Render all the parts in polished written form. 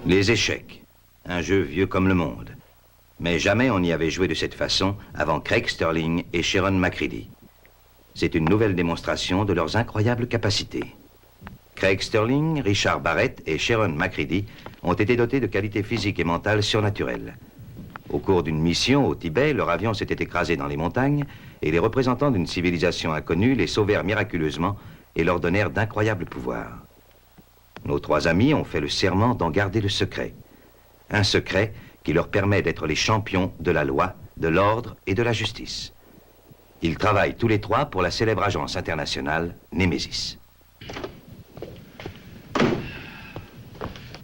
Les échecs, un jeu vieux comme le monde. Mais jamais on n'y avait joué de cette façon avant Craig Stirling et Sharon McCready. C'est une nouvelle démonstration de leurs incroyables capacités. Craig Stirling, Richard Barrett et Sharon McCready ont été dotés de qualités physiques et mentales surnaturelles. Au cours d'une mission au Tibet, leur avion s'était écrasé dans les montagnes et les représentants d'une civilisation inconnue les sauvèrent miraculeusement et leur donnèrent d'incroyables pouvoirs. Nos trois amis ont fait le serment d'en garder le secret. Un secret qui leur permet d'être les champions de la loi, de l'ordre et de la justice. Ils travaillent tous les trois pour la célèbre agence internationale Nemesis.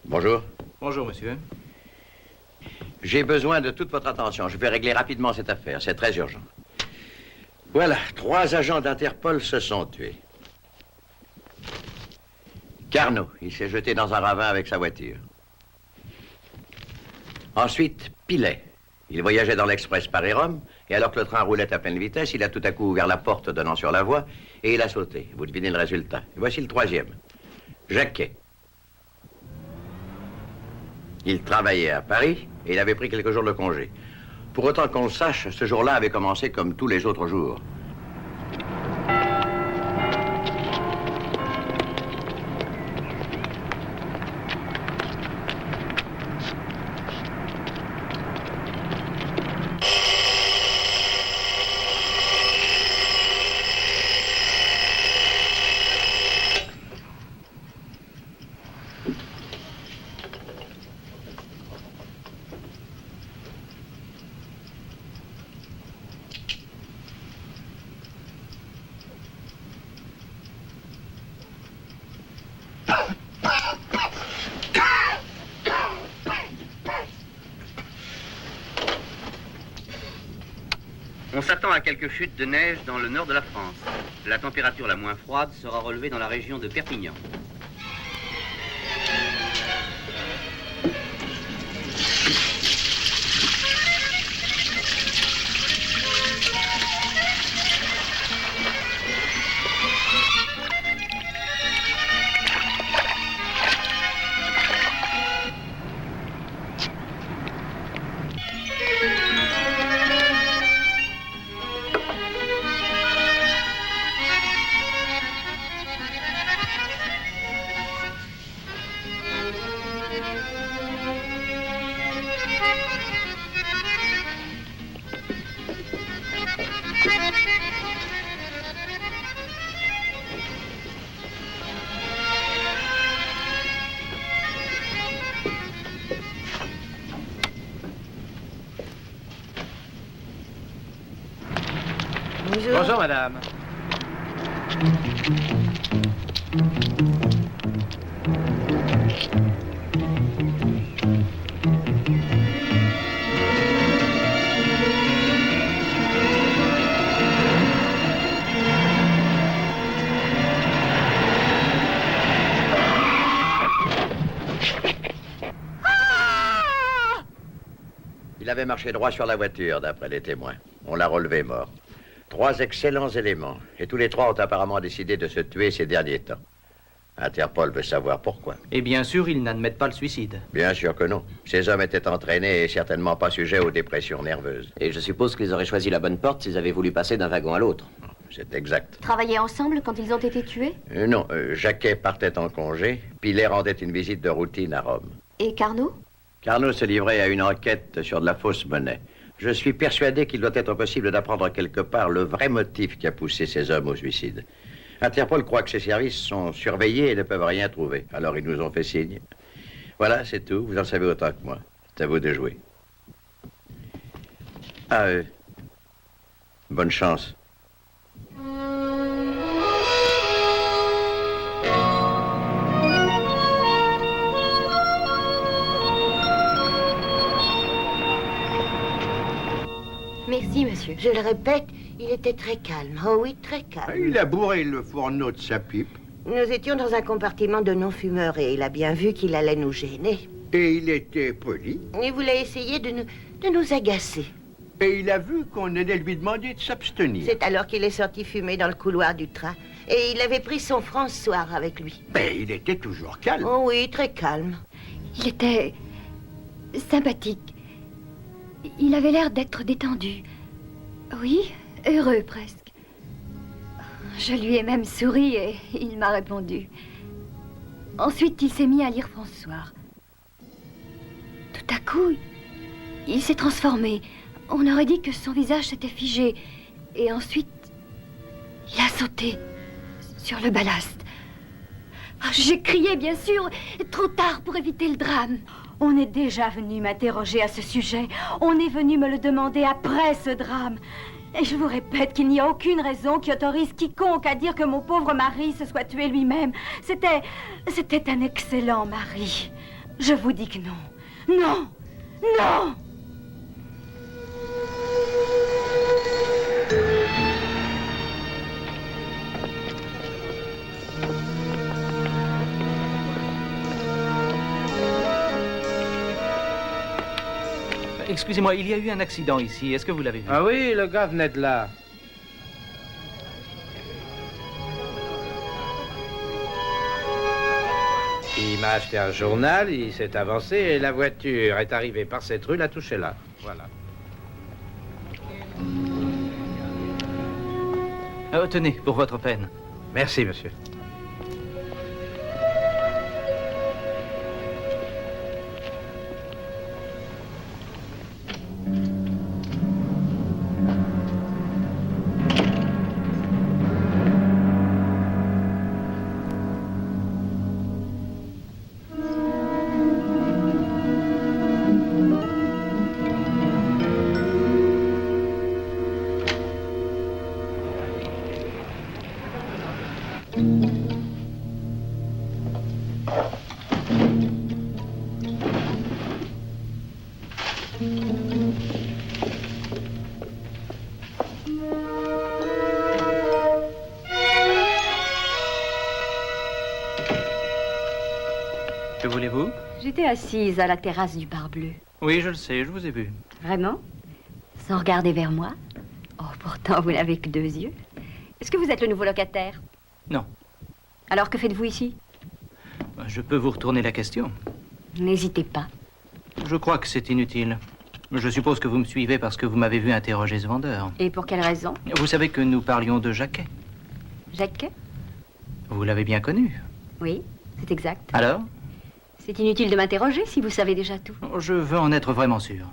Bonjour. Bonjour, monsieur. J'ai besoin de toute votre attention. Je vais régler rapidement cette affaire. C'est très urgent. Voilà, 3 agents d'Interpol se sont tués. Carnot, il s'est jeté dans un ravin avec sa voiture. Ensuite, Pilet. Il voyageait dans l'Express Paris-Rome, et alors que le train roulait à pleine vitesse, il a tout à coup ouvert la porte donnant sur la voie, et il a sauté. Vous devinez le résultat. Et voici le 3e. Jacquet. Il travaillait à Paris, et il avait pris quelques jours de congé. Pour autant qu'on le sache, ce jour-là avait commencé comme tous les autres jours. On s'attend à quelques chutes de neige dans le nord de la France. La température la moins froide sera relevée dans la région de Perpignan. Bonjour, madame. Il avait marché droit sur la voiture, d'après les témoins. On l'a relevé mort. 3 excellents éléments, et tous les 3 ont apparemment décidé de se tuer ces derniers temps. Interpol veut savoir pourquoi. Et bien sûr, ils n'admettent pas le suicide. Bien sûr que non. Ces hommes étaient entraînés et certainement pas sujets aux dépressions nerveuses. Et je suppose qu'ils auraient choisi la bonne porte s'ils avaient voulu passer d'un wagon à l'autre. C'est exact. Travaillaient ensemble quand ils ont été tués? Non, Jacquet partait en congé, Pilet rendait une visite de routine à Rome. Et Carnot? Carnot se livrait à une enquête sur de la fausse monnaie. Je suis persuadé qu'il doit être possible d'apprendre quelque part le vrai motif qui a poussé ces hommes au suicide. Interpol croit que ses services sont surveillés et ne peuvent rien trouver. Alors ils nous ont fait signe. Voilà, c'est tout. Vous en savez autant que moi. C'est à vous de jouer. Bonne chance. Merci, monsieur. Je le répète, il était très calme. Oh oui, très calme. Il a bourré le fourneau de sa pipe. Nous étions dans un compartiment de non-fumeurs et il a bien vu qu'il allait nous gêner. Et il était poli. Il voulait essayer de nous agacer. Et il a vu qu'on allait lui demander de s'abstenir. C'est alors qu'il est sorti fumer dans le couloir du train. Et il avait pris son François avec lui. Mais il était toujours calme. Oh oui, très calme. Il était sympathique. Il avait l'air d'être détendu. Oui, heureux presque. Je lui ai même souri et il m'a répondu. Ensuite, il s'est mis à lire François. Tout à coup, il s'est transformé. On aurait dit que son visage s'était figé. Et ensuite, il a sauté sur le ballast. J'ai crié, bien sûr, trop tard pour éviter le drame. On est déjà venu m'interroger à ce sujet. On est venu me le demander après ce drame. Et je vous répète qu'il n'y a aucune raison qui autorise quiconque à dire que mon pauvre mari se soit tué lui-même. C'était un excellent mari. Je vous dis que non. Non! Non! Excusez-moi, il y a eu un accident ici. Est-ce que vous l'avez vu? Ah oui, le gars venait de là. Il m'a acheté un journal, il s'est avancé et la voiture est arrivée par cette rue, l'a touché là. Voilà. Tenez, pour votre peine. Merci, monsieur. Que voulez-vous? J'étais assise à la terrasse du Bar Bleu. Oui, je le sais, je vous ai vu. Vraiment? Sans regarder vers moi? Oh, pourtant, vous n'avez que 2 yeux. Est-ce que vous êtes le nouveau locataire? Non. Alors, que faites-vous ici? Je peux vous retourner la question. N'hésitez pas. Je crois que c'est inutile. Je suppose que vous me suivez parce que vous m'avez vu interroger ce vendeur. Et pour quelle raison? Vous savez que nous parlions de Jacquet. Jacquet? Vous l'avez bien connu. Oui, c'est exact. Alors? C'est inutile de m'interroger si vous savez déjà tout. Je veux en être vraiment sûr.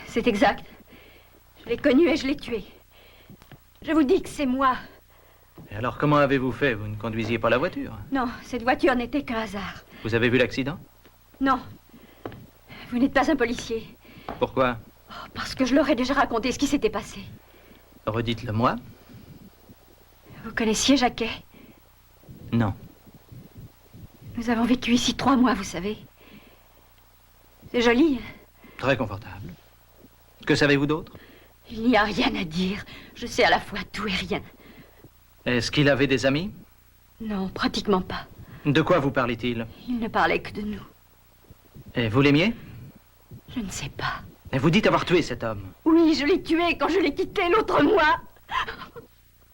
C'est exact. Je l'ai connu et je l'ai tué. Je vous dis que c'est moi. Et alors, comment avez-vous fait? Vous ne conduisiez pas la voiture? Non, cette voiture n'était qu'un hasard. Vous avez vu l'accident? Non. Vous n'êtes pas un policier. Pourquoi? Oh, parce que je leur ai déjà raconté ce qui s'était passé. Redites-le moi. Vous connaissiez Jacquet? Non. Nous avons vécu ici 3 mois, vous savez. C'est joli. Très confortable. Que savez-vous d'autre? Il n'y a rien à dire. Je sais à la fois tout et rien. Est-ce qu'il avait des amis? Non, pratiquement pas. De quoi vous parlait-il? Il ne parlait que de nous. Et vous l'aimiez? Je ne sais pas. Et vous dites avoir tué cet homme? Oui, je l'ai tué quand je l'ai quitté l'autre mois.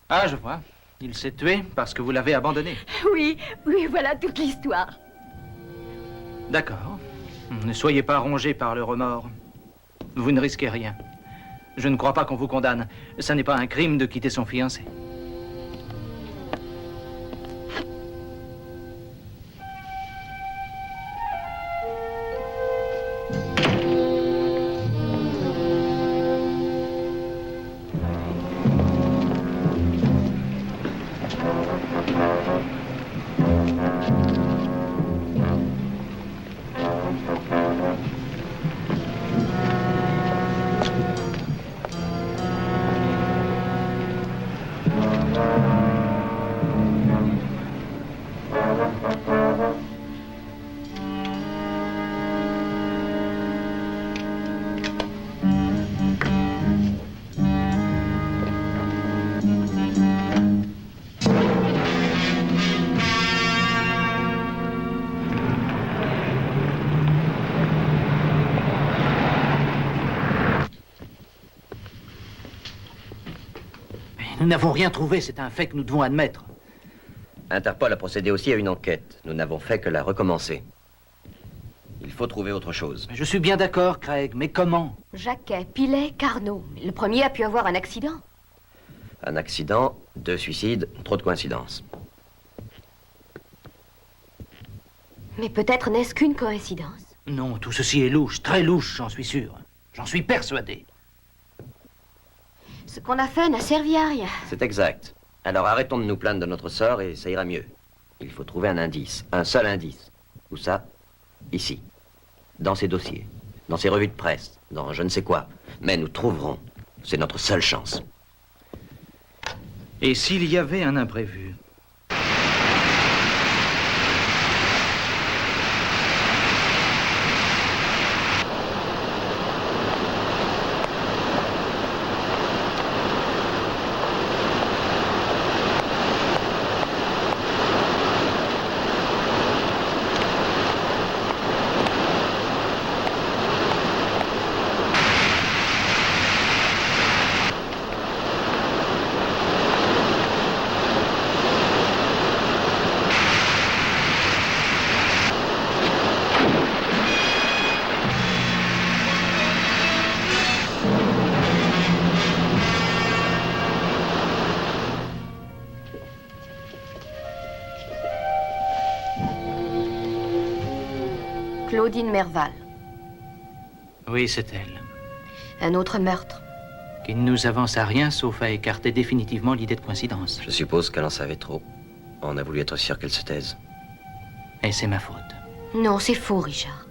Ah, je vois. Il s'est tué parce que vous l'avez abandonné. Oui, voilà toute l'histoire. D'accord. Ne soyez pas rongé par le remords. Vous ne risquez rien. Je ne crois pas qu'on vous condamne. Ça n'est pas un crime de quitter son fiancé. Nous n'avons rien trouvé, c'est un fait que nous devons admettre. Interpol a procédé aussi à une enquête. Nous n'avons fait que la recommencer. Il faut trouver autre chose. Je suis bien d'accord, Craig, mais comment? Jacquet, Pilet, Carnot. Le premier a pu avoir un accident. Un accident, 2 suicides, trop de coïncidences. Mais peut-être n'est-ce qu'une coïncidence. Non, tout ceci est louche, très louche, j'en suis sûr. J'en suis persuadé. Ce qu'on a fait n'a servi à rien. C'est exact. Alors arrêtons de nous plaindre de notre sort et ça ira mieux. Il faut trouver un indice, un seul indice. Où ça? Ici. Dans ces dossiers, dans ces revues de presse, dans je ne sais quoi. Mais nous trouverons. C'est notre seule chance. Et s'il y avait un imprévu? Claudine Merval. Oui, c'est elle. Un autre meurtre. Qui ne nous avance à rien sauf à écarter définitivement l'idée de coïncidence. Je suppose qu'elle en savait trop. On a voulu être sûr qu'elle se taise. Et c'est ma faute. Non, c'est faux, Richard.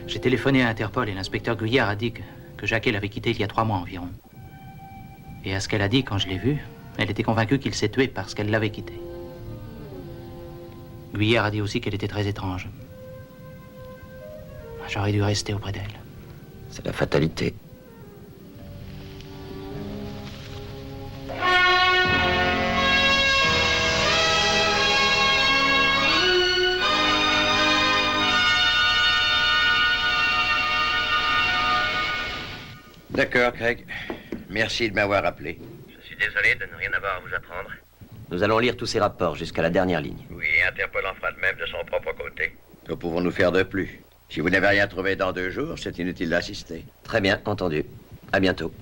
J'ai téléphoné à Interpol et l'inspecteur Guyard a dit que Jacquet l'avait quitté il y a 3 mois environ. Et à ce qu'elle a dit quand je l'ai vue, elle était convaincue qu'il s'est tué parce qu'elle l'avait quitté. Guyard a dit aussi qu'elle était très étrange. J'aurais dû rester auprès d'elle. C'est la fatalité. D'accord, Craig. Merci de m'avoir appelé. Je suis désolé de ne rien avoir à vous apprendre. Nous allons lire tous ces rapports jusqu'à la dernière ligne. Oui, Interpol en fera de même de son propre côté. Que pouvons-nous faire de plus? Si vous n'avez rien trouvé dans 2 jours, c'est inutile d'assister. Très bien, entendu. À bientôt.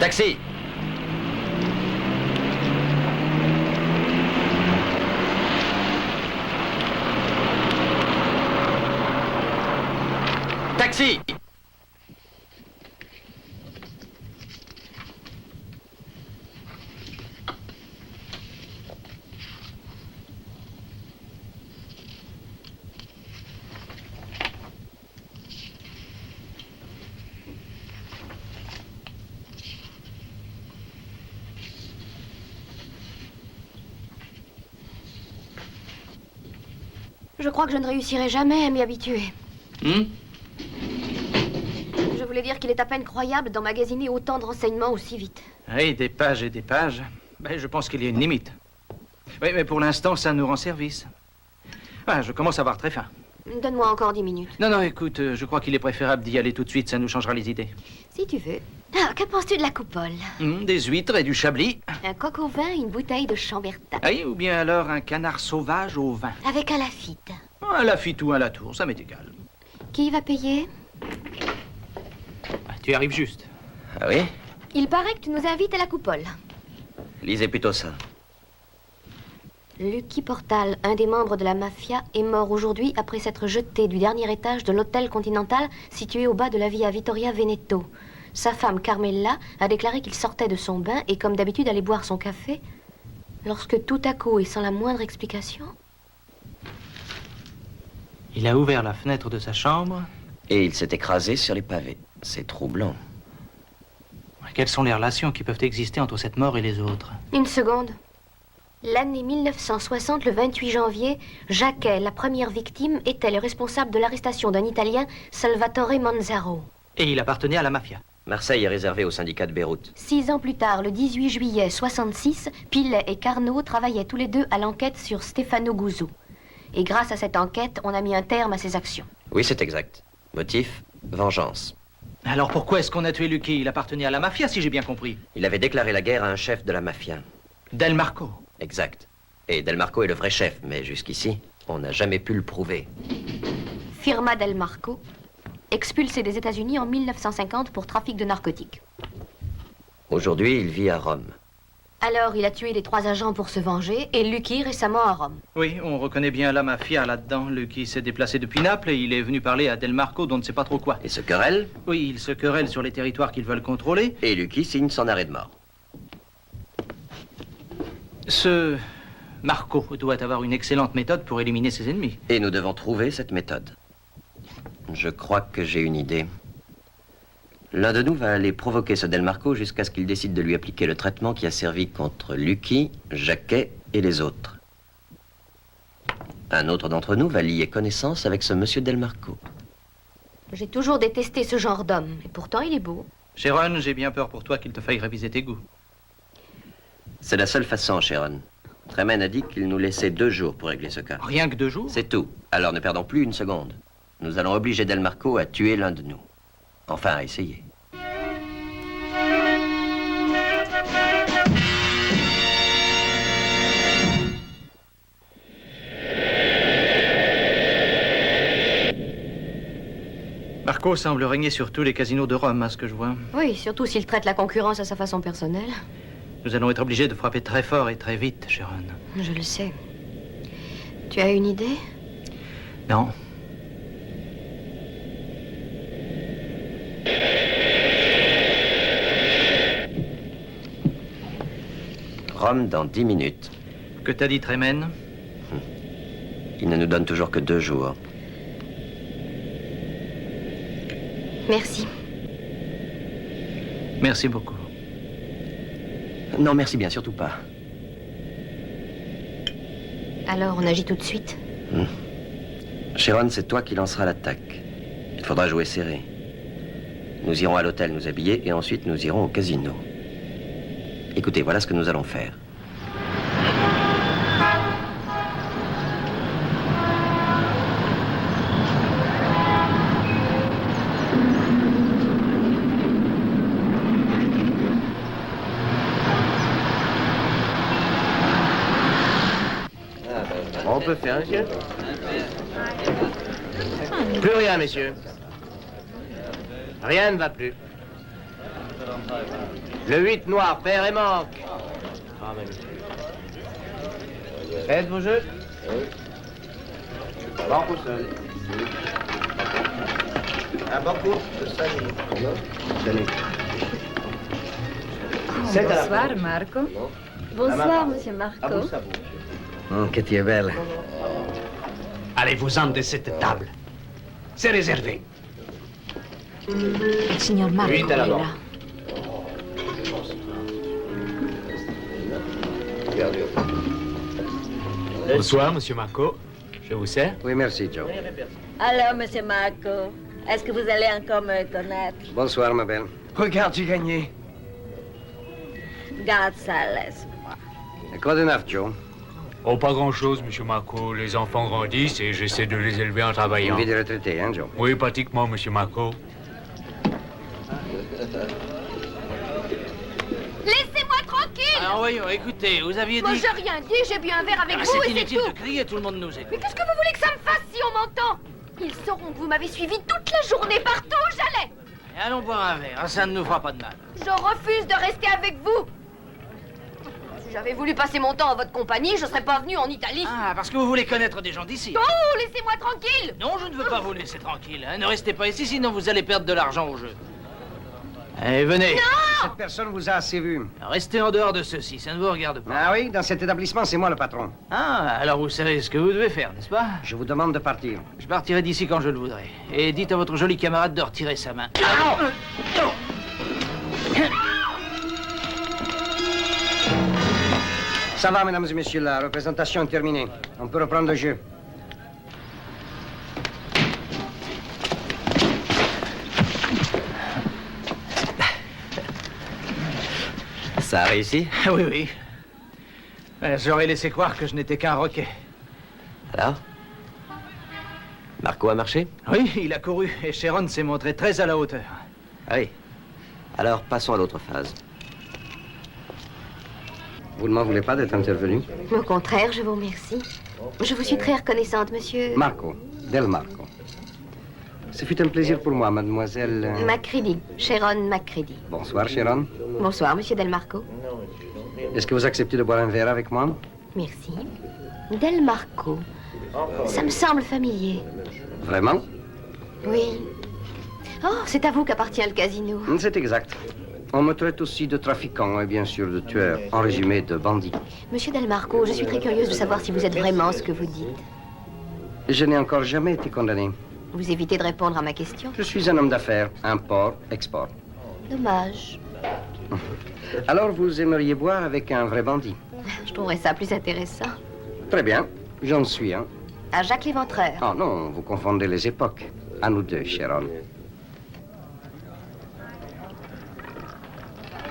Taxi! Taxi! Je crois que je ne réussirai jamais à m'y habituer. Hmm? Je voulais dire qu'il est à peine croyable d'emmagasiner autant de renseignements aussi vite. Oui, des pages et des pages. Ben, je pense qu'il y a une limite. Oui, mais pour l'instant, ça nous rend service. Ah, je commence à avoir très faim. Donne-moi encore 10 minutes. Non, non, écoute, je crois qu'il est préférable d'y aller tout de suite, ça nous changera les idées. Si tu veux. Ah, que penses-tu de la coupole? Des huîtres et du chablis. Un coq au vin et une bouteille de chambertin. Ah oui, ou bien alors un canard sauvage au vin. Avec un Lafitte. Un Lafitte ou un Latour, ça m'est égal. Qui va payer? Ah, tu arrives juste. Ah oui? Il paraît que tu nous invites à la coupole. Lisez plutôt ça. Lucky Portal, un des membres de la mafia, est mort aujourd'hui après s'être jeté du dernier étage de l'hôtel Continental situé au bas de la via Vittoria Veneto. Sa femme Carmella a déclaré qu'il sortait de son bain et comme d'habitude allait boire son café lorsque tout à coup et sans la moindre explication... Il a ouvert la fenêtre de sa chambre. Et il s'est écrasé sur les pavés. C'est troublant. Quelles sont les relations qui peuvent exister entre cette mort et les autres? Une seconde. L'année 1960, le 28 janvier, Jacquet, la première victime, était le responsable de l'arrestation d'un Italien, Salvatore Manzaro. Et il appartenait à la mafia. Marseille est réservé au syndicat de Beyrouth. 6 ans plus tard, le 18 juillet 66, Pillet et Carnot travaillaient tous les deux à l'enquête sur Stefano Guzzo. Et grâce à cette enquête, on a mis un terme à ses actions. Oui, c'est exact. Motif, vengeance. Alors pourquoi est-ce qu'on a tué Lucky? Il appartenait à la mafia, si j'ai bien compris. Il avait déclaré la guerre à un chef de la mafia. Del Marco. Exact. Et Del Marco est le vrai chef, mais jusqu'ici, on n'a jamais pu le prouver. Firma Del Marco, expulsé des États-Unis en 1950 pour trafic de narcotiques. Aujourd'hui, il vit à Rome. Alors, il a tué les 3 agents pour se venger et Lucky récemment à Rome. Oui, on reconnaît bien la mafia là-dedans. Lucky s'est déplacé depuis Naples et il est venu parler à Del Marco dont on ne sait pas trop quoi. Et se querelle? Oui, ils se querellent sur les territoires qu'ils veulent contrôler. Et Lucky signe son arrêt de mort. Ce Marco doit avoir une excellente méthode pour éliminer ses ennemis. Et nous devons trouver cette méthode. Je crois que j'ai une idée. L'un de nous va aller provoquer ce Del Marco jusqu'à ce qu'il décide de lui appliquer le traitement qui a servi contre Lucky, Jacquet et les autres. Un autre d'entre nous va lier connaissance avec ce monsieur Del Marco. J'ai toujours détesté ce genre d'homme, et pourtant il est beau. Sharon, j'ai bien peur pour toi qu'il te faille réviser tes goûts. C'est la seule façon, Sharon. Tremen a dit qu'il nous laissait 2 jours pour régler ce cas. Rien que 2 jours? C'est tout. Alors ne perdons plus une seconde. Nous allons obliger Del Marco à tuer l'un de nous. Enfin, à essayer. Marco semble régner sur tous les casinos de Rome, à ce que je vois. Oui, surtout s'il traite la concurrence à sa façon personnelle. Nous allons être obligés de frapper très fort et très vite, Sharon. Je le sais. Tu as une idée? Non. Rome dans 10 minutes. Que t'as dit, Tremen? Il ne nous donne toujours que 2 jours. Merci. Merci beaucoup. Non, merci bien, surtout pas. Alors, on agit tout de suite. Sharon, c'est toi qui lanceras l'attaque. Il faudra jouer serré. Nous irons à l'hôtel nous habiller et ensuite nous irons au casino. Écoutez, voilà ce que nous allons faire. On peut faire, monsieur? Plus rien, messieurs. Rien ne va plus. Le 8 noir, père et manque. Faites vos jeux. Banco seul. Un banco de salut. Bonsoir, Marco. Bonsoir, monsieur Marco. Oh, que tu es belle. Allez-vous-en de cette table. C'est réservé. Le signor Marco Oui, est là-bas. là. Bonsoir, monsieur Marco. Je vous sers? Oui, merci, Joe. Alors, monsieur Marco, est-ce que vous allez encore me connaître? Bonsoir, ma belle. Regarde, j'ai gagné. Garde ça, laisse-moi. Quoi de neuf, Joe? Oh, pas grand-chose, monsieur Marco. Les enfants grandissent et j'essaie de les élever en Une travaillant. vie de retraité, hein, Joe? Oui, pratiquement, monsieur Marco. Laissez-moi tranquille! Alors voyons, écoutez, vous aviez Moi, dit... j'ai rien dit, j'ai bu un verre avec Ah, vous c'est et c'est inutile tout! de crier, tout le monde nous écoute. Mais qu'est-ce que vous voulez que ça me fasse si on m'entend? Ils sauront que vous m'avez suivi toute la journée partout où j'allais! Et allons boire un verre, ça ne nous fera pas de mal. Je refuse de rester avec vous! Si j'avais voulu passer mon temps en votre compagnie, je serais pas venu en Italie. Ah, parce que vous voulez connaître des gens d'ici. Oh, laissez-moi tranquille! Non, je ne veux pas vous laisser tranquille. Hein. Ne restez pas ici, sinon vous allez perdre de l'argent au jeu. Allez, venez. Cette personne vous a assez vu. Restez en dehors de ceci, ça ne vous regarde pas. Ah oui, dans cet établissement, c'est moi le patron. Ah, alors vous savez ce que vous devez faire, n'est-ce pas? Je vous demande de partir. Je partirai d'ici quand je le voudrai. Et dites à votre joli camarade de retirer sa main. Ça va, mesdames et messieurs, la représentation est terminée. On peut reprendre le jeu. Ça a réussi? Oui, oui. J'aurais laissé croire que je n'étais qu'un roquet. Alors? Marco a marché? Oui, il a couru et Sharon s'est montré très à la hauteur. Ah oui. Alors, passons à l'autre phase. Vous ne m'en voulez pas d'être intervenu? Au contraire, je vous remercie. Je vous suis très reconnaissante, monsieur... Marco, Del Marco. Ce fut un plaisir pour moi, mademoiselle... Macready, Sharon Macready. Bonsoir, Sharon. Bonsoir, monsieur Del Marco. Est-ce que vous acceptez de boire un verre avec moi? Merci. Del Marco. Ça me semble familier. Vraiment? Oui. Oh, c'est à vous qu'appartient le casino. C'est exact. On me traite aussi de trafiquant et bien sûr de tueur. En résumé, de bandit. Monsieur Del Marco, je suis très curieuse de savoir si vous êtes vraiment ce que vous dites. Je n'ai encore jamais été condamné. Vous évitez de répondre à ma question. Je suis un homme d'affaires. Import, export. Dommage. Alors, vous aimeriez boire avec un vrai bandit? Je trouverais ça plus intéressant. Très bien. J'en suis un. À Jacques l'Éventreur. Oh non, vous confondez les époques. À nous deux, Sharon.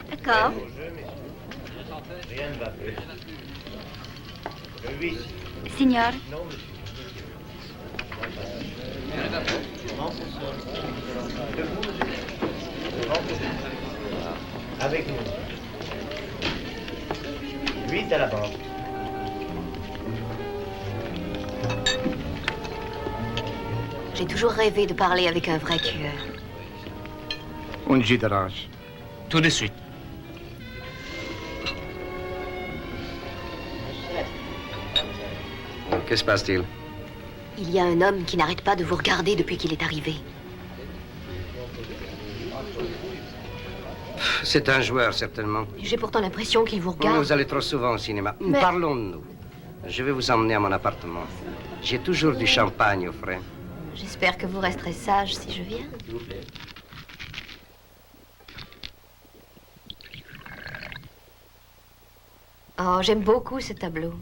D'accord. Signor, Avec nous. 8 à la banque. J'ai toujours rêvé de parler avec un vrai tueur. Un jus d'orange. Tout de suite. Que se passe-t-il? Il y a un homme qui n'arrête pas de vous regarder depuis qu'il est arrivé. C'est un joueur, certainement. J'ai pourtant l'impression qu'il vous regarde. Vous allez trop souvent au cinéma. Mais- Parlons-nous. Je vais vous emmener à mon appartement. J'ai toujours du champagne au frais. J'espère que vous resterez sage si je viens. Oh, j'aime beaucoup ce tableau.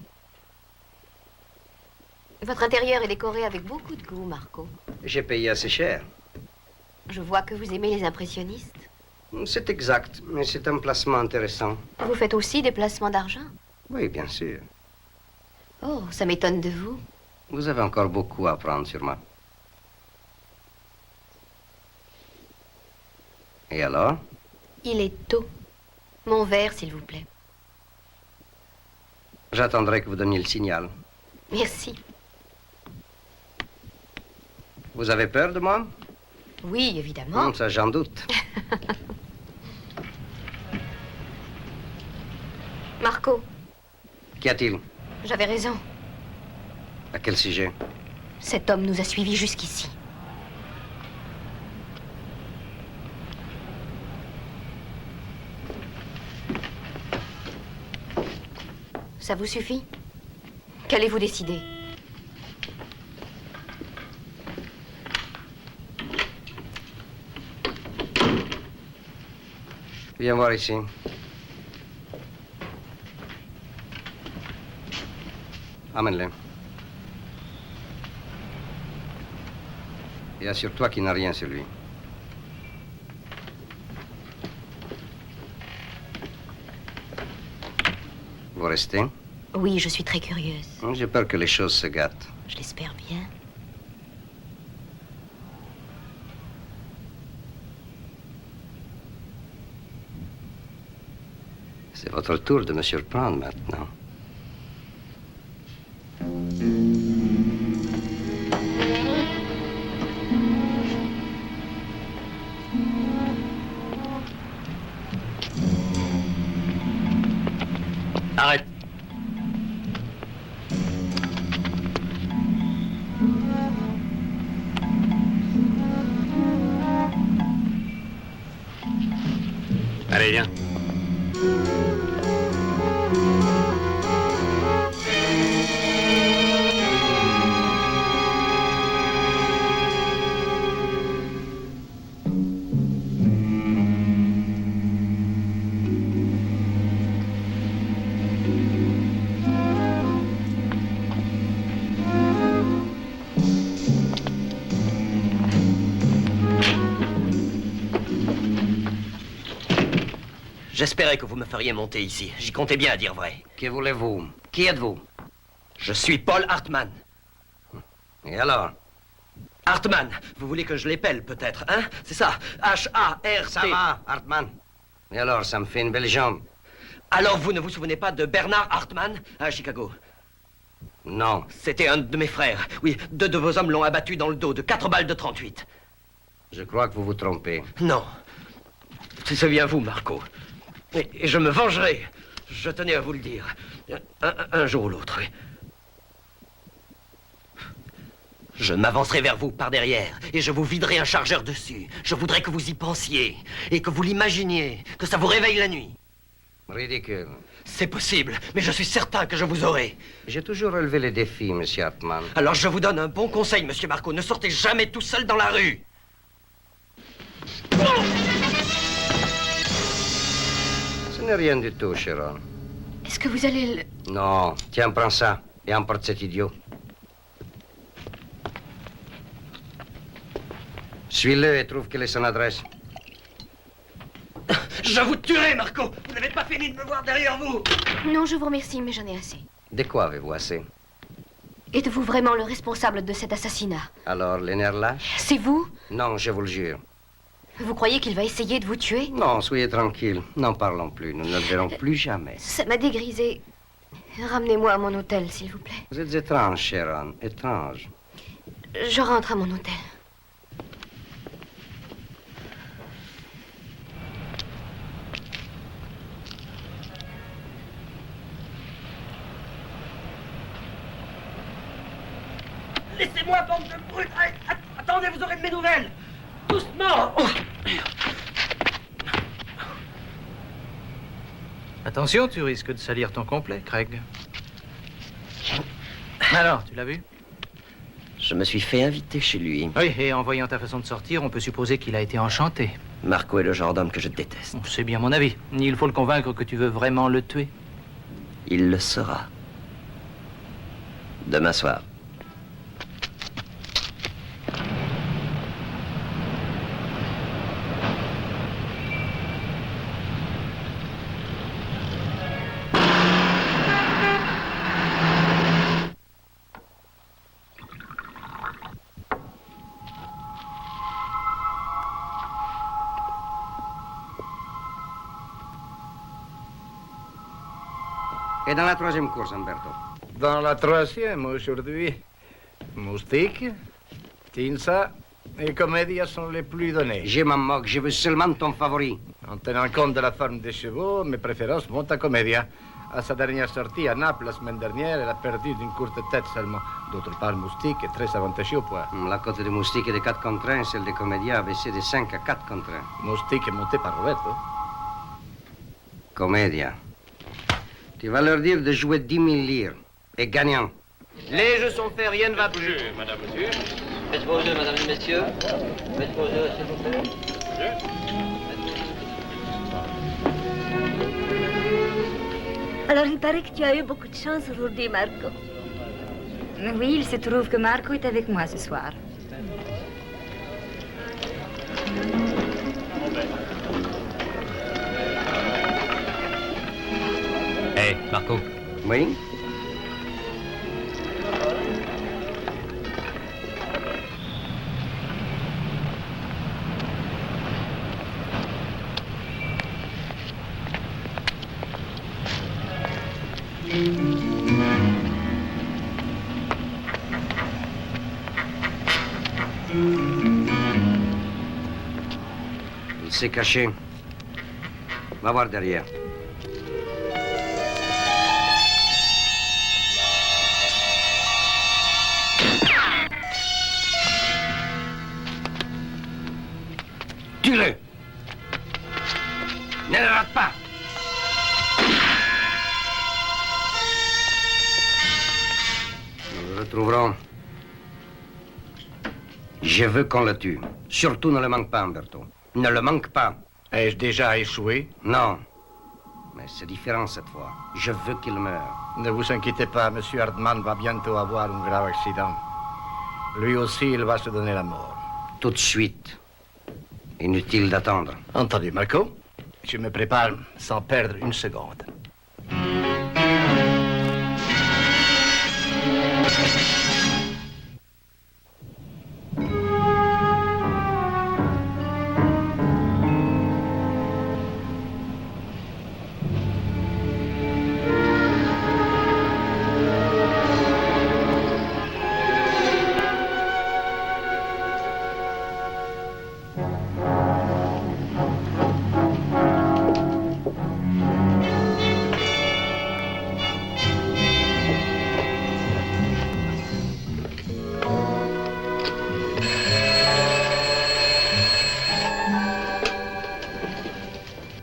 Votre intérieur est décoré avec beaucoup de goût, Marco. J'ai payé assez cher. Je vois que vous aimez les impressionnistes. C'est exact, mais c'est un placement intéressant. Vous faites aussi des placements d'argent? Oui, bien sûr. Oh, ça m'étonne de vous. Vous avez encore beaucoup à apprendre sur moi. Et alors? Il est tôt. Mon verre, s'il vous plaît. J'attendrai que vous donniez le signal. Merci. Vous avez peur de moi? Oui, évidemment. Ça, j'en doute. Marco, Qu'y a-t-il? j'avais raison. À quel sujet? Cet homme nous a suivis jusqu'ici. Ça vous suffit? Qu'allez-vous décider? Viens voir ici. Amène-le. Et assure-toi qu'il n'a rien sur lui. Vous restez? Oui, je suis très curieuse. J'ai peur que les choses se gâtent. Je l'espère bien. C'est votre tour de me surprendre maintenant. Arrête. Allez, viens. J'espérais que vous me feriez monter ici. J'y comptais bien, à dire vrai. Que voulez-vous? Qui êtes-vous? Je suis Paul Hartmann. Et alors? Hartmann, vous voulez que je l'épelle, peut-être, hein? C'est ça, H-A-R-T. Ça va, Hartmann. Et alors, ça me fait une belle jambe. Alors, vous ne vous souvenez pas de Bernard Hartmann, à Chicago? Non. C'était un de mes frères. Oui, 2 de vos hommes l'ont abattu dans le dos de 4 balles de 38. Je crois que vous vous trompez. Non. C'est bien vous, Marco. Et je me vengerai. Je tenais à vous le dire. Un jour ou l'autre, oui. Je m'avancerai vers vous par derrière et je vous viderai un chargeur dessus. Je voudrais que vous y pensiez et que vous l'imaginiez, que ça vous réveille la nuit. Ridicule. C'est possible, mais je suis certain que je vous aurai. J'ai toujours relevé les défis, monsieur Hartmann. Alors je vous donne un bon conseil, monsieur Marco. Ne sortez jamais tout seul dans la rue. Ce n'est rien du tout, Sharon. Est-ce que vous allez le... Non. Tiens, prends ça et emporte cet idiot. Suis-le et trouve quelle est son adresse. Je vous tuerai, Marco. Vous n'avez pas fini de me voir derrière vous. Non, je vous remercie, mais j'en ai assez. De quoi avez-vous assez? Êtes-vous vraiment le responsable de cet assassinat? Alors, les nerfs lâches? C'est vous? Non, je vous le jure. Vous croyez qu'il va essayer de vous tuer? Non, soyez tranquille. N'en parlons plus. Nous ne le verrons plus jamais. Ça m'a dégrisé. Ramenez-moi à mon hôtel, s'il vous plaît. Vous êtes étrange, Sharon. Étrange. Je rentre à mon hôtel. Laissez-moi, bande de brutes. Attendez, vous aurez de mes nouvelles. Doucement. Attention, tu risques de salir ton complet, Craig. Alors, tu l'as vu? Je me suis fait inviter chez lui. Oui, et en voyant ta façon de sortir, on peut supposer qu'il a été enchanté. Marco est le genre d'homme que je déteste. C'est bien mon avis. Il faut le convaincre que tu veux vraiment le tuer. Il le sera. Demain soir. Et dans la troisième course, Umberto? Dans la troisième, aujourd'hui, Moustique, Tinsa et Comédia sont les plus donnés. Je m'en moque, je veux seulement ton favori. En tenant compte de la forme des chevaux, mes préférences montent à Comédia. À sa dernière sortie à Naples la semaine dernière, elle a perdu d'une courte tête seulement. D'autre part, Moustique est très avantageux au poids. La cote de Moustique est de 4 contre 1, celle de Comédia a baissé de 5 à 4 contre 1. Moustique est monté par Roberto. Comédia. Tu vas leur dire de jouer 10 000 lire. Et gagnant. Les jeux sont faits, rien ne va plus. Madame, monsieur. Faites vos jeux, mesdames et messieurs. Faites vos jeux, s'il vous plaît. Alors, il paraît que tu as eu beaucoup de chance aujourd'hui, Marco. Oui, il se trouve que Marco est avec moi ce soir. Hé, Marco. Oui? Il s'est caché. Va voir derrière. Tue-le! Ne le rate pas! Nous le retrouverons. Je veux qu'on le tue. Surtout ne le manque pas, Umberto. Ne le manque pas. Ai-je déjà échoué? Non. Mais c'est différent cette fois. Je veux qu'il meure. Ne vous inquiétez pas, Monsieur Hartmann va bientôt avoir un grave accident. Lui aussi, il va se donner la mort. Tout de suite. Inutile d'attendre. Entendu, Marco. Je me prépare sans perdre une seconde.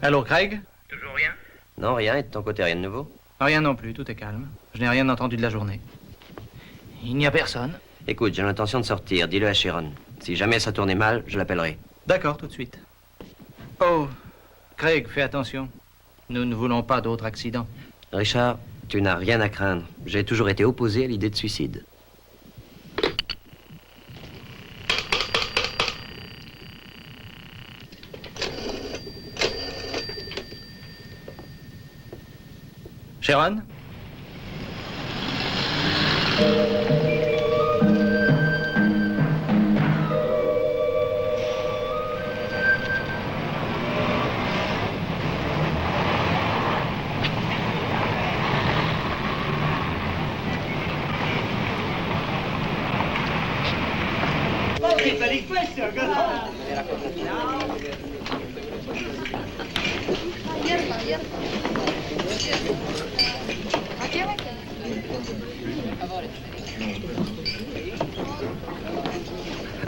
Allô, Craig? Toujours rien? Non, rien. Et de ton côté, rien de nouveau? Rien non plus, tout est calme. Je n'ai rien entendu de la journée. Il n'y a personne. Écoute, j'ai l'intention de sortir. Dis-le à Sharon. Si jamais ça tournait mal, je l'appellerai. D'accord, tout de suite. Oh, Craig, fais attention. Nous ne voulons pas d'autres accidents. Richard, tu n'as rien à craindre. J'ai toujours été opposé à l'idée de suicide. Sharon?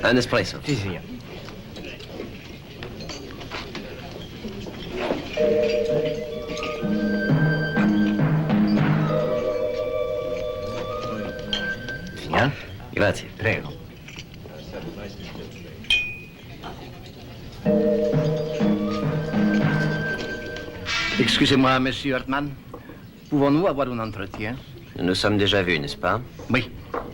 Un espresso. Si, signor. Signor? Grazie. Prego. Excusez-moi, Monsieur Hartmann. Pouvons-nous avoir un entretien? Nous nous sommes déjà vus, n'est-ce pas? Oui.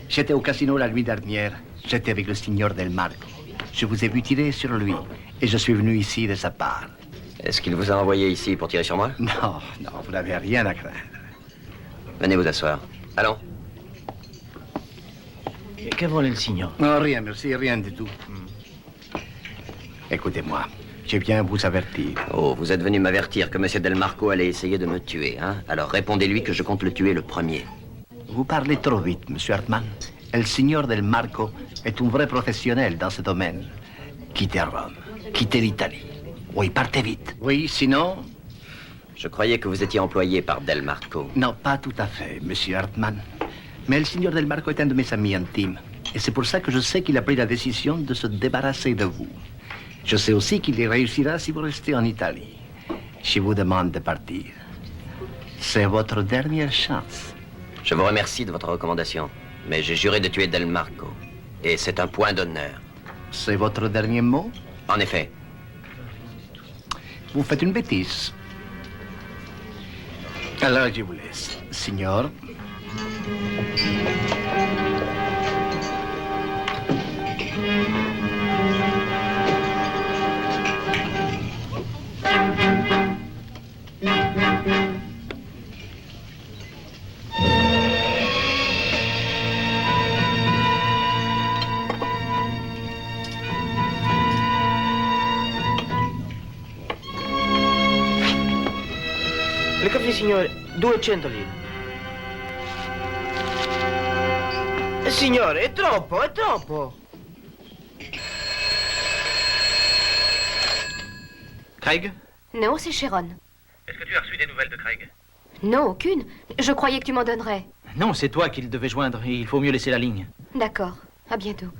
J'étais au casino la nuit dernière. J'étais avec le signor Del Marco. Je vous ai vu tirer sur lui et je suis venu ici de sa part. Est-ce qu'il vous a envoyé ici pour tirer sur moi? Non, non, vous n'avez rien à craindre. Venez vous asseoir. Allons. Que voulait le signor? Non, rien, merci, rien du tout. Écoutez-moi, Je viens vous avertir. Oh, vous êtes venu m'avertir que M. Del Marco allait essayer de me tuer, hein? Alors répondez-lui que je compte le tuer le premier. Vous parlez trop vite, Monsieur Hartmann. El Signor Del Marco est un vrai professionnel dans ce domaine. Quittez Rome, quittez l'Italie. Oui, partez vite. Oui, sinon... Je croyais que vous étiez employé par Del Marco. Non, pas tout à fait, Monsieur Hartmann. Mais el Signor Del Marco est un de mes amis intimes. Et c'est pour ça que je sais qu'il a pris la décision de se débarrasser de vous. Je sais aussi qu'il y réussira si vous restez en Italie. Je vous demande de partir. C'est votre dernière chance. Je vous remercie de votre recommandation, mais j'ai juré de tuer Del Marco. Et c'est un point d'honneur. C'est votre dernier mot? En effet. Vous faites une bêtise. Alors je vous laisse, signor. Le caffè, signore, 200 lire. Signore, è troppo, è troppo. Craig? Non, c'est Sharon. Est-ce que tu as reçu des nouvelles de Craig? Non, aucune. Je croyais que tu m'en donnerais. Non, c'est toi qu'il devait joindre et il faut mieux laisser la ligne. D'accord. À bientôt.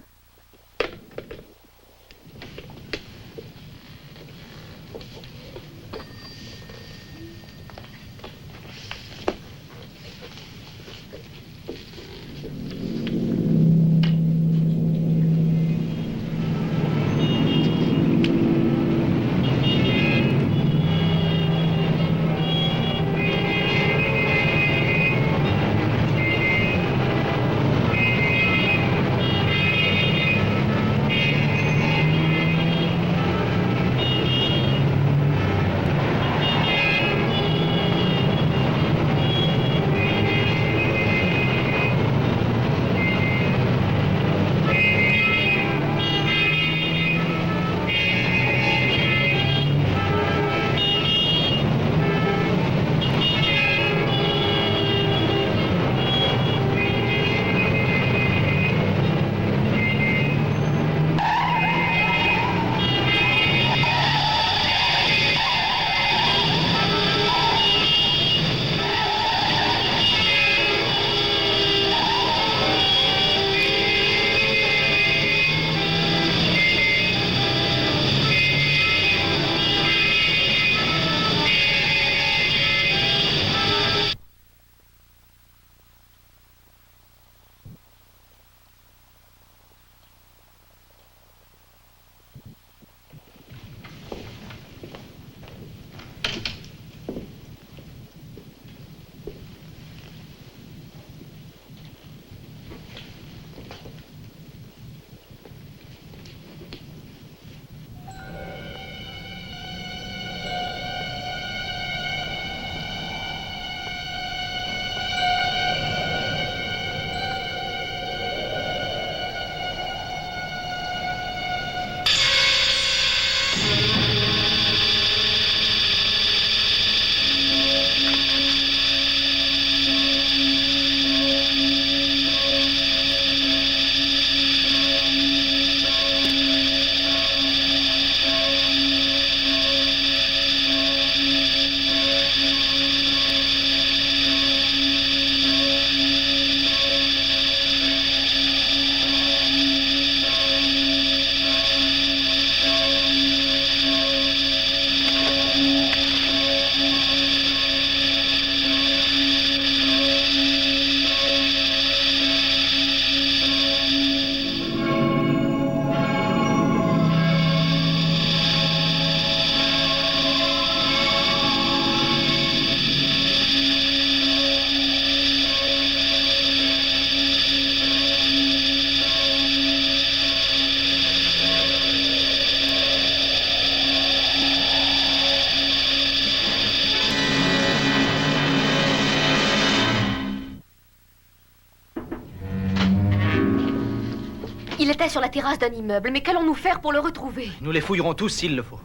Il était sur la terrasse d'un immeuble, mais qu'allons-nous faire pour le retrouver? Nous les fouillerons tous s'il le faut.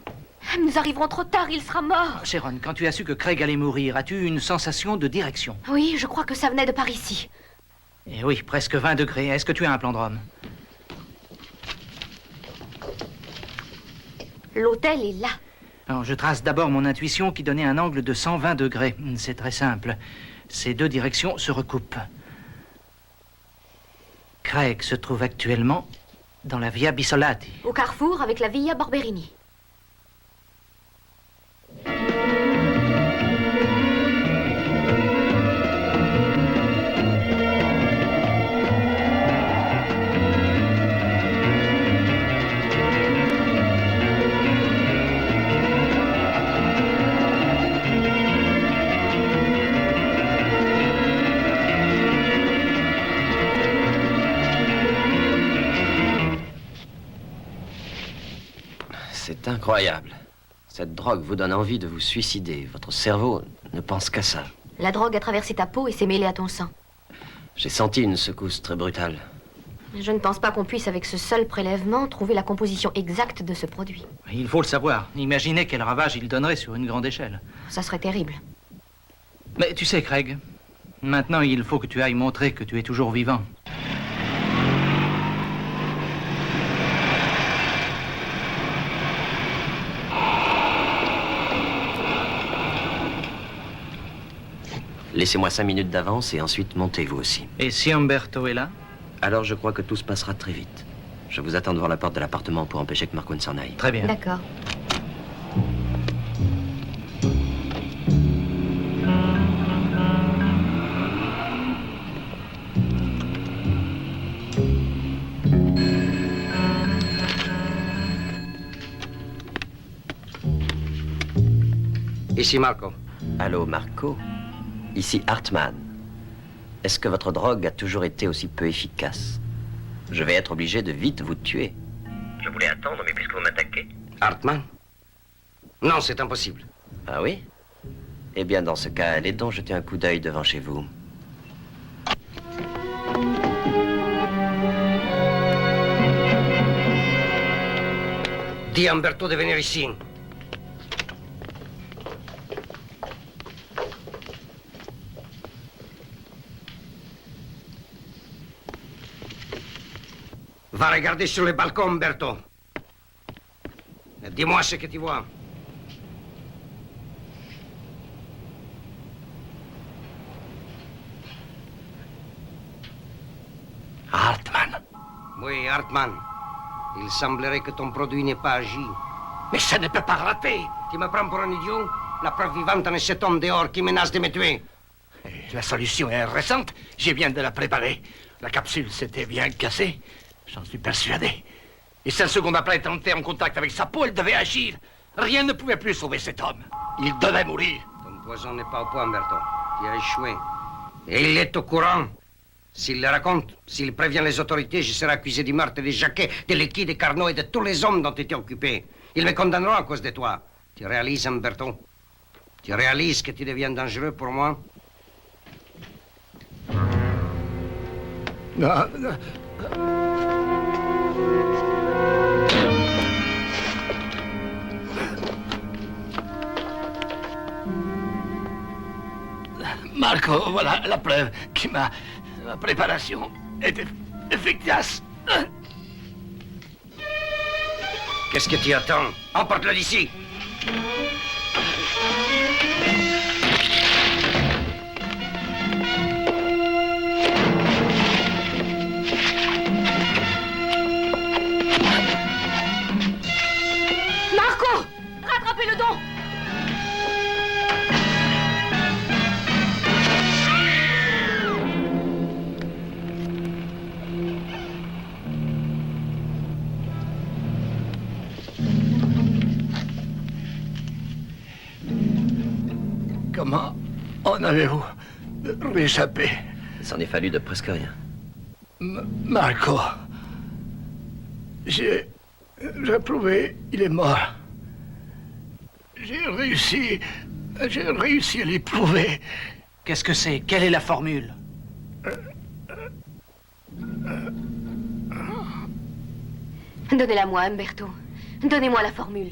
Nous arriverons trop tard, il sera mort. Sharon, quand tu as su que Craig allait mourir, as-tu eu une sensation de direction? Oui, je crois que ça venait de par ici. Eh oui, presque 20 degrés. Est-ce que tu as un plan de Rome? L'hôtel est là. Alors, je trace d'abord mon intuition qui donnait un angle de 120 degrés. C'est très simple. Ces deux directions se recoupent. Craig se trouve actuellement dans la Via Bissolati. Au carrefour avec la Via Barberini. C'est incroyable. Cette drogue vous donne envie de vous suicider. Votre cerveau ne pense qu'à ça. La drogue a traversé ta peau et s'est mêlée à ton sang. J'ai senti une secousse très brutale. Je ne pense pas qu'on puisse, avec ce seul prélèvement, trouver la composition exacte de ce produit. Il faut le savoir. Imaginez quel ravage il donnerait sur une grande échelle. Ça serait terrible. Mais tu sais, Craig, maintenant il faut que tu ailles montrer que tu es toujours vivant. Laissez-moi 5 minutes d'avance et ensuite montez vous aussi. Et si Umberto est là? Alors je crois que tout se passera très vite. Je vous attends devant la porte de l'appartement pour empêcher que Marco ne s'en aille. Très bien. D'accord. Ici Marco. Allô, Marco? Ici Hartmann. Est-ce que votre drogue a toujours été aussi peu efficace? Je vais être obligé de vite vous tuer. Je voulais attendre, mais puisque vous m'attaquez... Hartmann? Non, c'est impossible. Ah oui? Eh bien, dans ce cas, allez donc jeter un coup d'œil devant chez vous. Dis à Umberto de venir ici. Va regarder sur le balcon, Umberto. Et dis-moi ce que tu vois. Hartmann. Oui, Hartmann. Il semblerait que ton produit n'ait pas agi. Mais ça ne peut pas rater. Tu me prends pour un idiot? La preuve vivante en est cet homme dehors qui menace de me tuer. La solution est récente. Je viens de la préparer. La capsule s'était bien cassée. J'en suis persuadé. Et 5 secondes après être entré en contact avec sa peau, elle devait agir. Rien ne pouvait plus sauver cet homme. Il devait mourir. Ton poison n'est pas au point, Umberto. Tu as échoué. Et il est au courant. S'il le raconte, s'il prévient les autorités, je serai accusé du meurtre de Jacquet, de Lecky, de Carnot et de tous les hommes dont tu étais occupé. Ils me condamneront à cause de toi. Tu réalises, Umberto? Tu réalises que tu deviens dangereux pour moi? Non, non. Marco, voilà la preuve que ma préparation était efficace. Qu'est-ce que tu attends? Emporte-le d'ici. Marco! Rattrapez-le donc! Comment en avez-vous réchappé? Il s'en est fallu de presque rien. Marco, j'ai prouvé, il est mort. J'ai réussi à l'éprouver. Qu'est-ce que c'est? Quelle est la formule? Donnez-la-moi, Umberto. Donnez-moi la formule.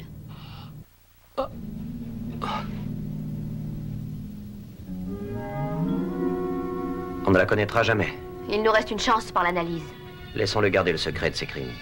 On ne la connaîtra jamais. Il nous reste une chance par l'analyse. Laissons-le garder le secret de ses crimes.